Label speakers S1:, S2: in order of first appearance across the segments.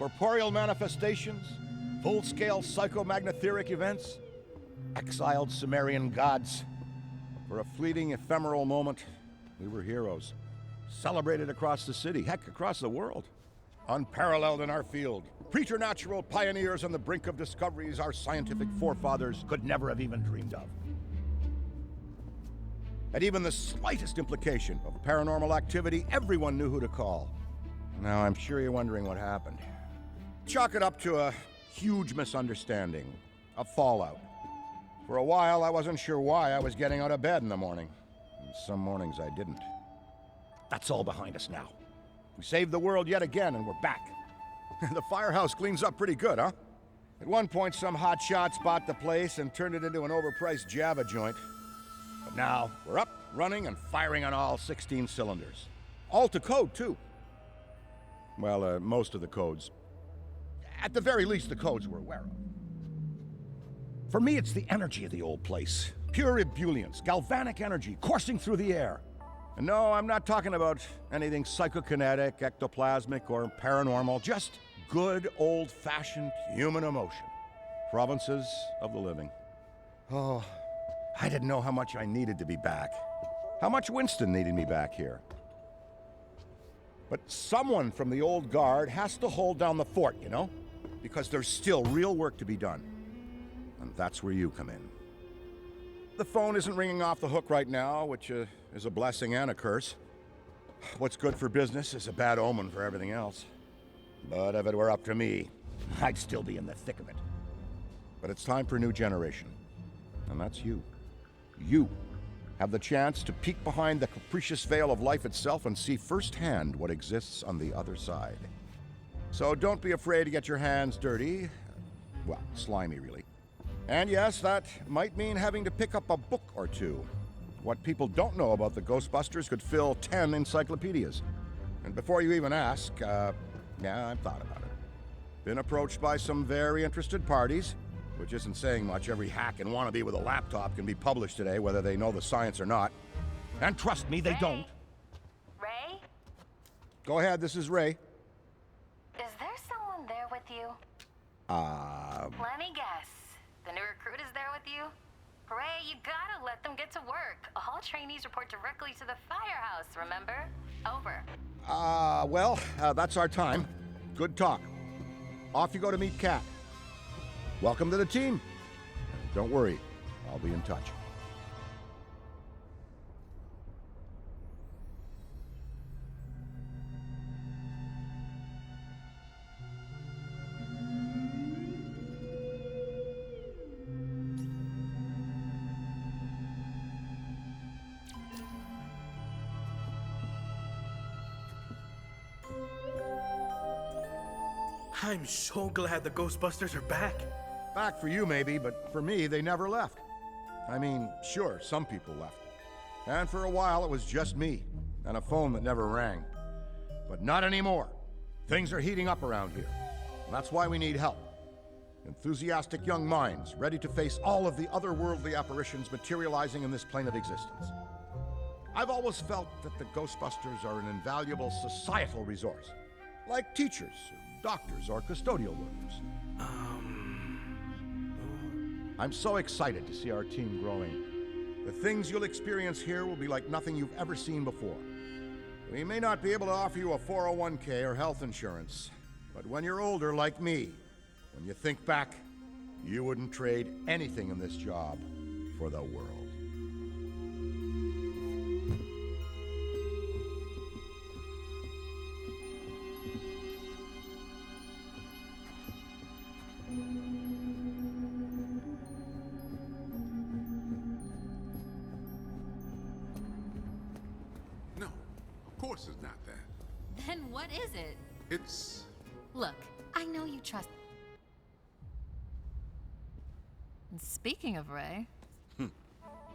S1: corporeal manifestations, full-scale psychomagnetheric events, exiled Sumerian gods. For a fleeting, ephemeral moment, we were heroes, celebrated across the city, heck, across the world. Unparalleled in our field, preternatural pioneers on the brink of discoveries our scientific forefathers could never have even dreamed of. At even the slightest implication of paranormal activity, everyone knew who to call. Now, I'm sure you're wondering what happened. Chalk it up to a huge misunderstanding, a fallout. For a while, I wasn't sure why I was getting out of bed in the morning. And some mornings I didn't. That's all behind us now. We saved the world yet again, and we're back. The firehouse cleans up pretty good, huh? At one point, some hotshots bought the place and turned it into an overpriced Java joint. But now, we're up, running, and firing on all 16 cylinders. All to code, too. Well, most of the codes. At the very least, the codes we're aware of. For me, it's the energy of the old place. Pure ebullience, galvanic energy coursing through the air. And no, I'm not talking about anything psychokinetic, ectoplasmic, or paranormal. Just good, old-fashioned human emotion. Provinces of the living. Oh, I didn't know how much I needed to be back. How much Winston needed me back here. But someone from the old guard has to hold down the fort, you know? Because there's still real work to be done. And that's where you come in. The phone isn't ringing off the hook right now, which is a blessing and a curse. What's good for business is a bad omen for everything else. But if it were up to me, I'd still be in the thick of it. But it's time for a new generation. And that's you. You have the chance to peek behind the capricious veil of life itself and see firsthand what exists on the other side. So don't be afraid to get your hands dirty. Well, slimy, really. And yes, that might mean having to pick up a book or two. What people don't know about the Ghostbusters could fill 10 encyclopedias. And before you even ask, yeah, I've thought about it. Been approached by some very interested parties, which isn't saying much. Every hack and wannabe with a laptop can be published today, whether they know the science or not. And trust me, they don't.
S2: Ray?
S1: Go ahead, this is Ray.
S2: Is there someone there with you? Let me guess. The new recruit is there with you? Ray, you gotta let them get to work. All trainees report directly to the firehouse, remember? Over.
S1: Well, that's our time. Good talk. Off you go to meet Kat. Welcome to the team. Don't worry, I'll be in touch.
S3: I'm so glad the Ghostbusters are back.
S1: Back for you, maybe, but for me, they never left. I mean, sure, some people left. And for a while, it was just me, and a phone that never rang. But not anymore. Things are heating up around here. And that's why we need help. Enthusiastic young minds, ready to face all of the otherworldly apparitions materializing in this plane of existence. I've always felt that the Ghostbusters are an invaluable societal resource. Like teachers, doctors, or custodial workers. I'm so excited to see our team growing. The things you'll experience here will be like nothing you've ever seen before. We may not be able to offer you a 401k or health insurance, but when you're older like me, when you think back, you wouldn't trade anything in this job for the world.
S4: Of course it's not that.
S5: Then what is it?
S4: It's...
S5: Look, I know you trust... And speaking of Ray,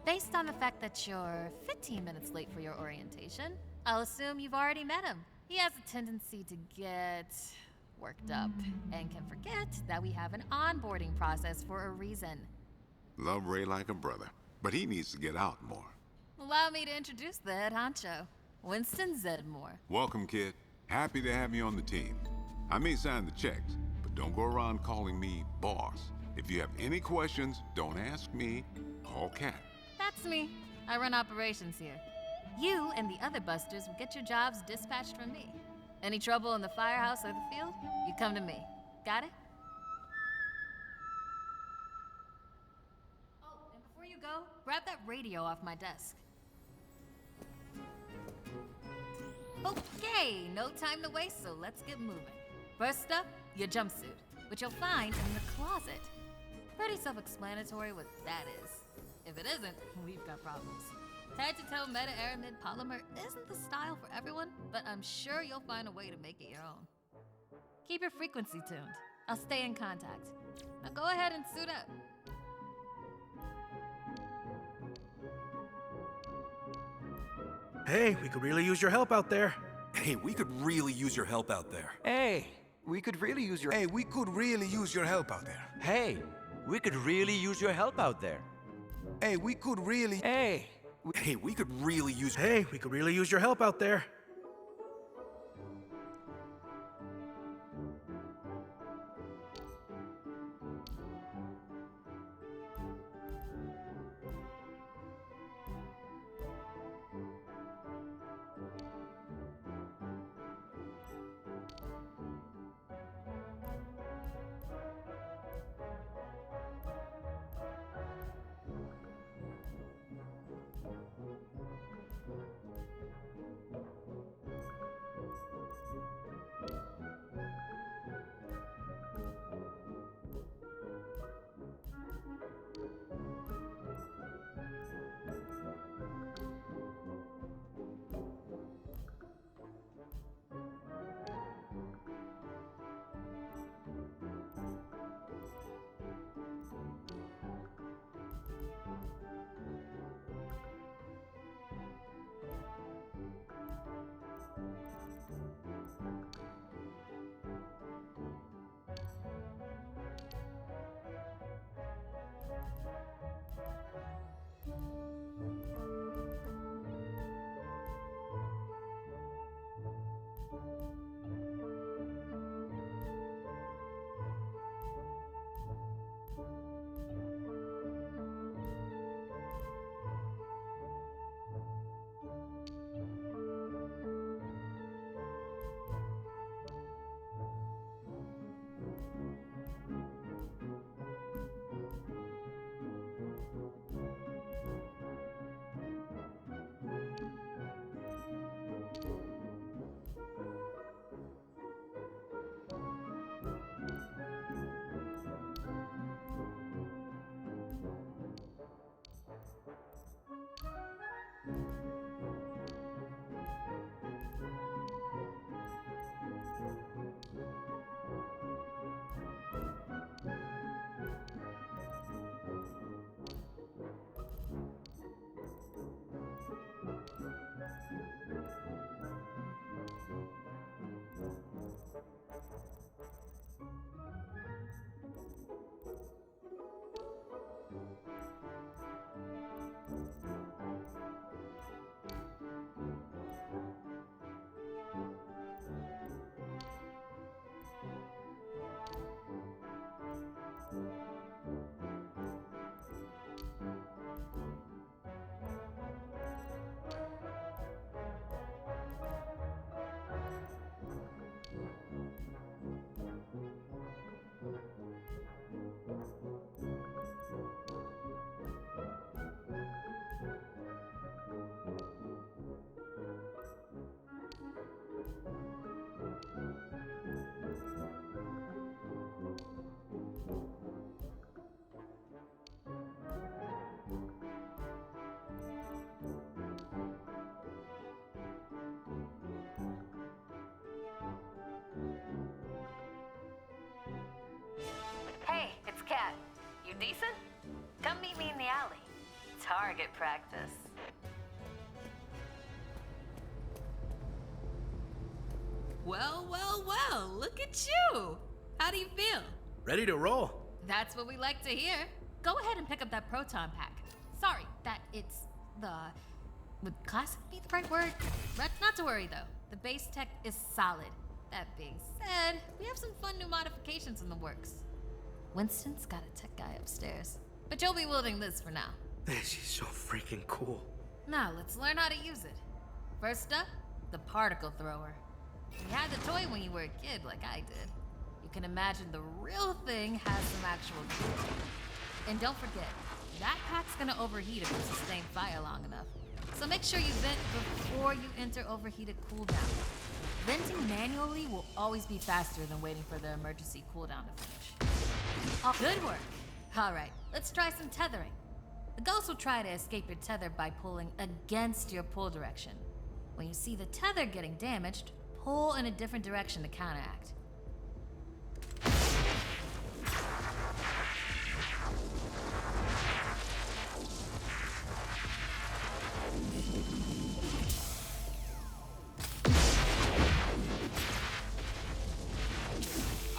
S5: based on the fact that you're 15 minutes late for your orientation, I'll assume you've already met him. He has a tendency to get worked up and can forget that we have an onboarding process for a reason.
S4: Love Ray like a brother, but he needs to get out more.
S5: Allow me to introduce the head honcho, Winston Zedmore.
S4: Welcome, kid. Happy to have you on the team. I may sign the checks, but don't go around calling me boss. If you have any questions, don't ask me. Call Cat.
S5: That's me. I run operations here. You and the other busters will get your jobs dispatched from me. Any trouble in the firehouse or the field, you come to me. Got it? Oh, and before you go, grab that radio off my desk. Okay, no time to waste, so let's get moving. First up, your jumpsuit, which you'll find in the closet. Pretty self-explanatory what that is. If it isn't, we've got problems. Head-to-toe meta-aramid polymer isn't the style for everyone, but I'm sure you'll find a way to make it your own. Keep your frequency tuned. I'll stay in contact. Now go ahead and suit up.
S3: Hey, we could really use your help out there.
S6: Hey, we could really use your help out there.
S7: Hey, we could really use your.
S6: Hey, we could really use your help out there.
S7: Hey, we could really use your help out there.
S6: Hey, we could really.
S7: Hey,
S6: Hey, we could really use.
S3: Hey, we could really use your help out there.
S2: Hey, it's Kat. You decent? Come meet me in the alley. Target practice.
S5: Well, well, well, look at you! How do you feel?
S3: Ready to roll.
S5: That's what we like to hear. Go ahead and pick up that proton pack. Sorry, that it's the... Would classic be the right word? Not to worry, though. The base tech is solid. That being said, we have some fun new modifications in the works. Winston's got a tech guy upstairs, but you'll be wielding this for now.
S3: This is so freaking cool.
S5: Now, let's learn how to use it. First up, the particle thrower. You had the toy when you were a kid, like I did. You can imagine the real thing has some actual juice. And don't forget, that pack's gonna overheat if you sustain fire long enough. So make sure you vent before you enter overheated cooldown. Venting manually will always be faster than waiting for the emergency cooldown to finish. Oh, good work. All right, let's try some tethering. The ghost will try to escape your tether by pulling against your pull direction. When you see the tether getting damaged, pull in a different direction to counteract.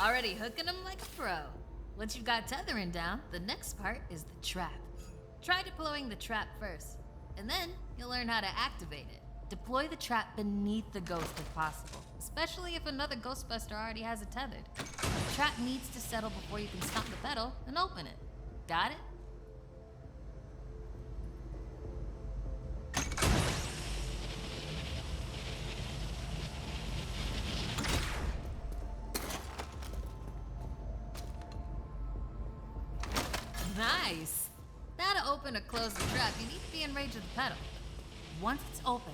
S5: Already hooking them like a pro. Once you've got tethering down, the next part is the trap. Try deploying the trap first, and then you'll learn how to activate it. Deploy the trap beneath the ghost if possible, especially if another Ghostbuster already has it tethered. The trap needs to settle before you can stop the pedal and open it. Got it? Nice! Now to open or close the trap, you need to be in range of the pedal. Once it's open,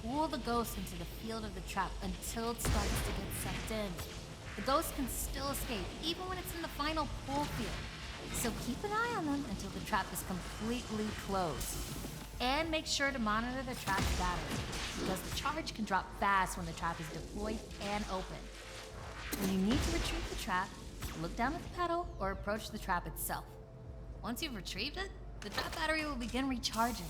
S5: pull the ghost into the field of the trap until it starts to get sucked in. The ghost can still escape, even when it's in the final pull field. So keep an eye on them until the trap is completely closed. And make sure to monitor the trap's battery, because the charge can drop fast when the trap is deployed and open. When you need to retrieve the trap, look down at the pedal or approach the trap itself. Once you've retrieved it, the trap battery will begin recharging.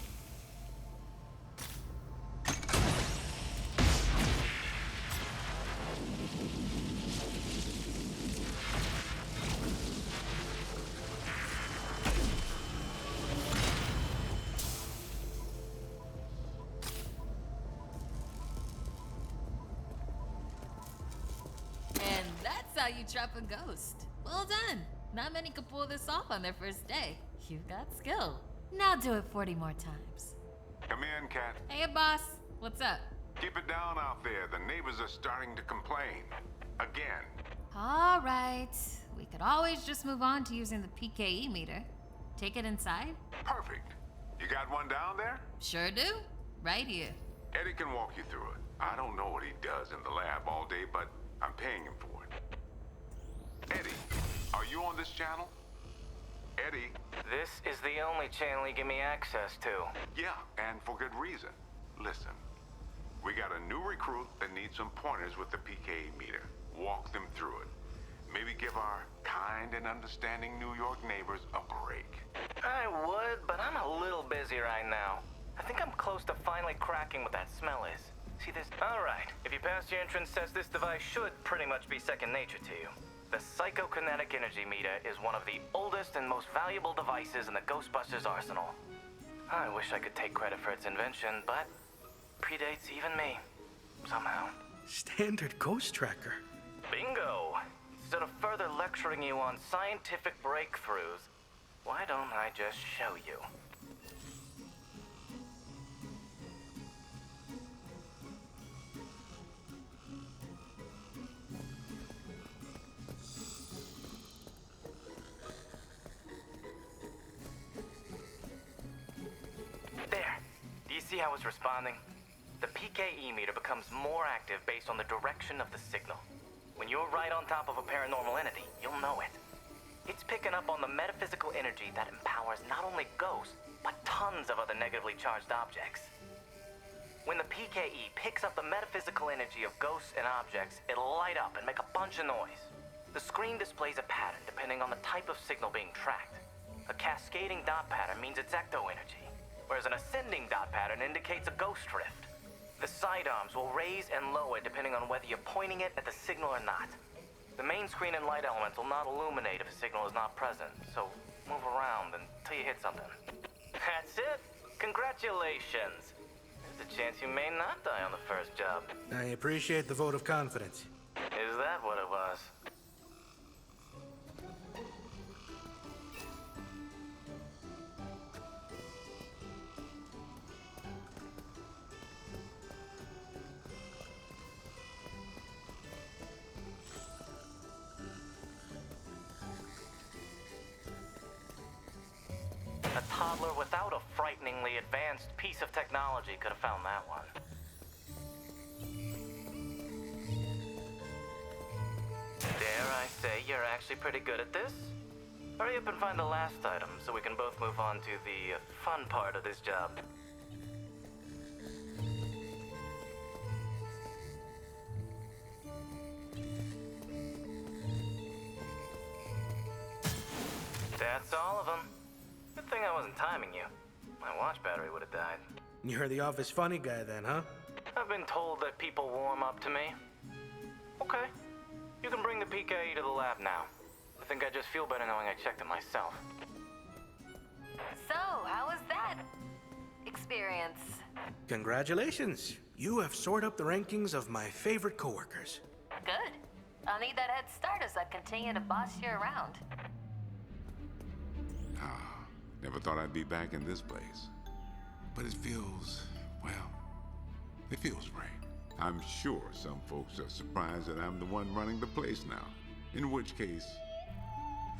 S5: And that's how you trap a ghost. Well done. Not many could pull this off on their first day. You've got skill. Now do it 40 more times.
S4: Come in, Cat.
S5: Hey, boss. What's up?
S4: Keep it down out there. The neighbors are starting to complain. Again.
S5: All right. We could always just move on to using the PKE meter. Take it inside?
S4: Perfect. You got one down there?
S5: Sure do. Right here.
S4: Eddie can walk you through it. I don't know what he does in the lab all day, but I'm paying him for it. Eddie, are you on this channel? Eddie?
S8: This is the only channel you give me access to.
S4: Yeah, and for good reason. Listen, we got a new recruit that needs some pointers with the PKE meter. Walk them through it. Maybe give our kind and understanding New York neighbors a break.
S8: I would, but I'm a little busy right now. I think I'm close to finally cracking what that smell is. See this? All right, if you pass your entrance test, this device should pretty much be second nature to you. The psychokinetic energy meter is one of the oldest and most valuable devices in the Ghostbusters arsenal. I wish I could take credit for its invention, but predates even me, somehow.
S3: Standard ghost tracker.
S8: Bingo! Instead of further lecturing you on scientific breakthroughs, why don't I just show you? There. Do you see how it's responding? The PKE meter becomes more active based on the direction of the signal. When you're right on top of a paranormal entity, you'll know it. It's picking up on the metaphysical energy that empowers not only ghosts, but tons of other negatively charged objects. When the PKE picks up the metaphysical energy of ghosts and objects, it'll light up and make a bunch of noise. The screen displays a pattern depending on the type of signal being tracked. A cascading dot pattern means it's ecto energy, whereas an ascending dot pattern indicates a ghost drift. The sidearms will raise and lower depending on whether you're pointing it at the signal or not. The main screen and light elements will not illuminate if a signal is not present, so move around until you hit something. That's it! Congratulations! There's a chance you may not die on the first job.
S3: I appreciate the vote of confidence.
S8: Is that what it was? A toddler without a frighteningly advanced piece of technology could have found that one. Dare I say you're actually pretty good at this? Hurry up and find the last item so we can both move on to the fun part of this job. That's all of them. Good thing I wasn't timing you. My watch battery would have died.
S3: You're the office funny guy then, huh?
S8: I've been told that people warm up to me. Okay. You can bring the PKE to the lab now. I think I just feel better knowing I checked it myself.
S2: So, how was that experience?
S3: Congratulations. You have soared up the rankings of my favorite coworkers.
S2: Good. I'll need that head start as I continue to boss you around.
S4: Never thought I'd be back in this place. But it feels, well, it feels right. I'm sure some folks are surprised that I'm the one running the place now. In which case,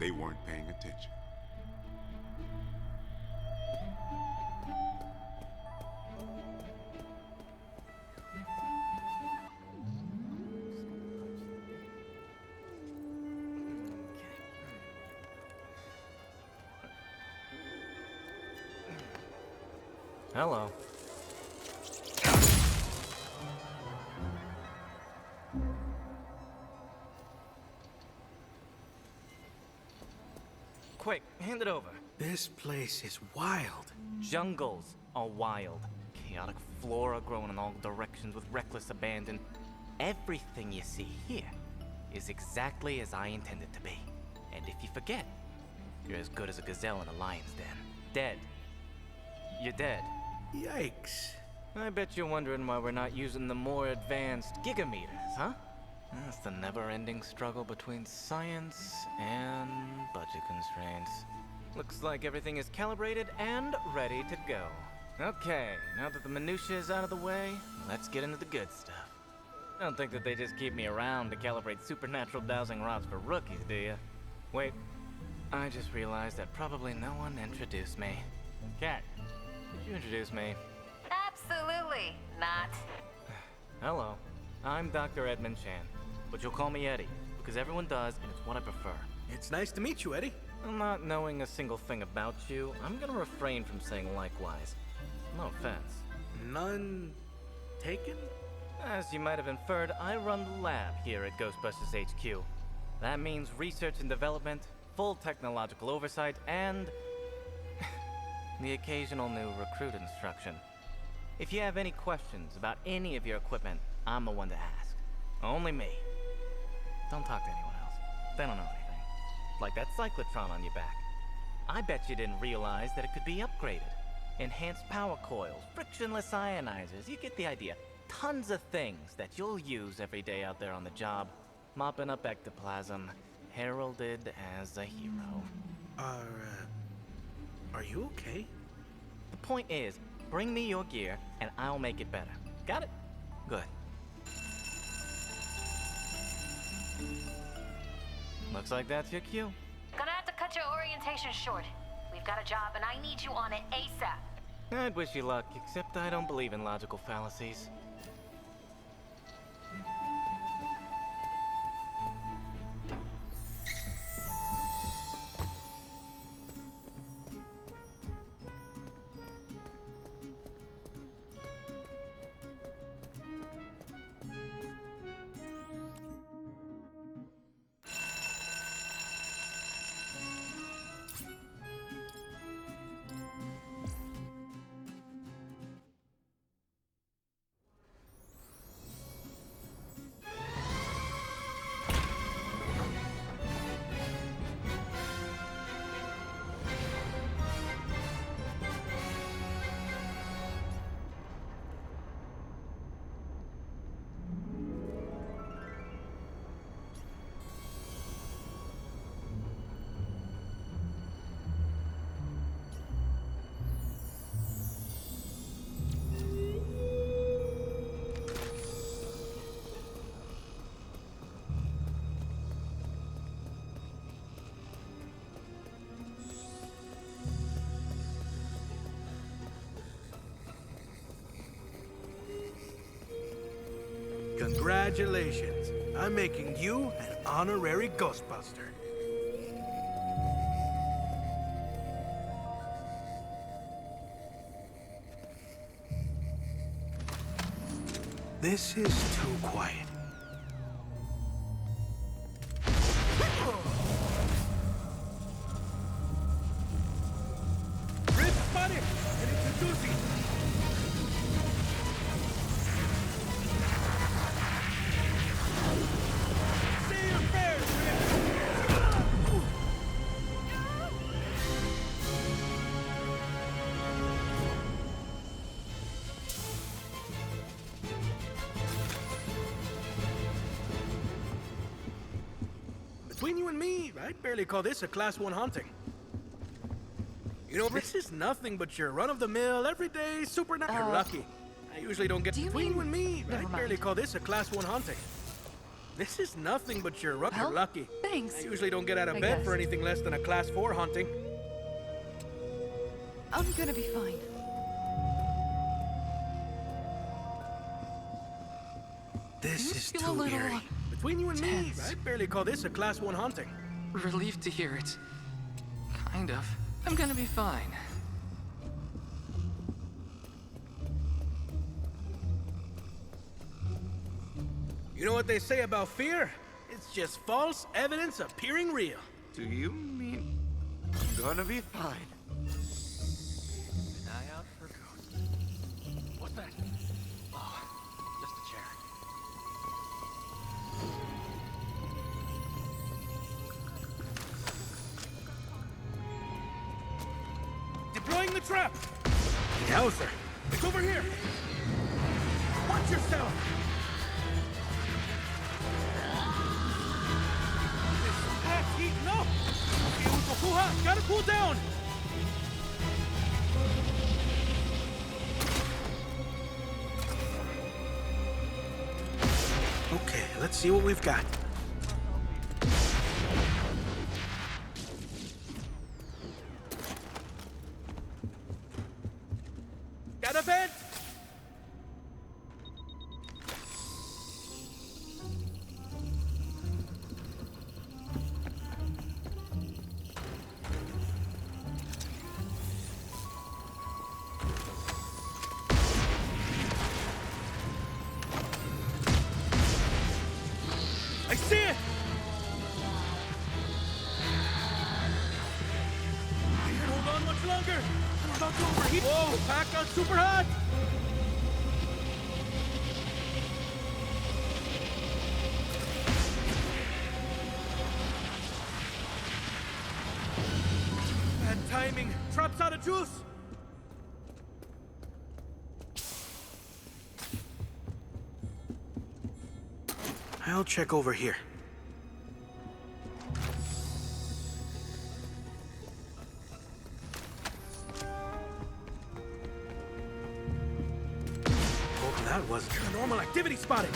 S4: they weren't paying attention.
S8: Hello. Quick, hand it over.
S3: This place is wild.
S8: Jungles are wild. Chaotic flora growing in all directions with reckless abandon. Everything you see here is exactly as I intended to be. And if you forget, you're as good as a gazelle in a lion's den. Dead. You're dead.
S3: Yikes.
S8: I bet you're wondering why we're not using the more advanced gigameters, huh? That's the never-ending struggle between science and budget constraints. Looks like everything is calibrated and ready to go. Okay, now that the minutiae is out of the way, let's get into the good stuff. Don't think that they just keep me around to calibrate supernatural dowsing rods for rookies, do you? Wait, I just realized that probably no one introduced me. Cat, could you introduce me?
S2: Absolutely not.
S8: Hello, I'm Dr. Edmund Chan, but you'll call me Eddie, because everyone does, and it's what I prefer.
S3: It's nice to meet you, Eddie.
S8: Not knowing a single thing about you, I'm gonna refrain from saying likewise. No offense.
S3: None taken?
S8: As you might have inferred, I run the lab here at Ghostbusters HQ. That means research and development, full technological oversight, and the occasional new recruit instruction. If you have any questions about any of your equipment, I'm the one to ask. Only me. Don't talk to anyone else. They don't know anything. Like that cyclotron on your back. I bet you didn't realize that it could be upgraded. Enhanced power coils, frictionless ionizers, you get the idea. Tons of things that you'll use every day out there on the job. Mopping up ectoplasm, heralded as a hero.
S3: Are you okay?
S8: The point is, bring me your gear and I'll make it better. Got it? Good. Looks like that's your cue.
S2: Gonna have to cut your orientation short. We've got a job and I need you on it ASAP.
S8: I'd wish you luck, except I don't believe in logical fallacies.
S3: Congratulations. I'm making you an honorary Ghostbuster. This is too quiet. Rip spotted! And introducing. Say your prayers, Rip! Between you and me, I'd barely call this a Class 1 haunting. You know, this is nothing but your run-of-the-mill, everyday, supernatural. You're lucky. I usually don't get
S5: do you
S3: between you
S5: mean-
S3: and me.
S5: Never
S3: I'd barely
S5: mind.
S3: call this a Class 1 haunting. This is nothing but your
S5: Well,
S3: You're lucky.
S5: thanks.
S3: I usually don't get out of
S5: I
S3: bed
S5: guess.
S3: for anything less than a Class 4 haunting.
S5: I'm gonna be fine.
S3: This
S9: You
S3: is
S9: feel a
S3: too
S9: little
S3: eerie. Between you and me,
S9: tense.
S3: I'd barely call this a Class 1 haunting.
S9: relieved to hear it. Kind of. I'm gonna be fine.
S3: You know what they say about fear? It's just false evidence appearing real.
S7: Do you mean I'm gonna be fine? An eye out for ghosts. What's that? Oh, just a chair.
S3: Deploying the trap! Yowzer! It's over here! Watch yourself! This pack's heating up! Okay, we go too hot! Gotta cool down! Okay, let's see what we've got. Got a vent? I see it! I can't hold on much longer. We're about to overheat. Whoa, pack got super hot. Bad timing. Trap's out of juice. I'll check over here. Hope that wasn't paranormal activity spotted.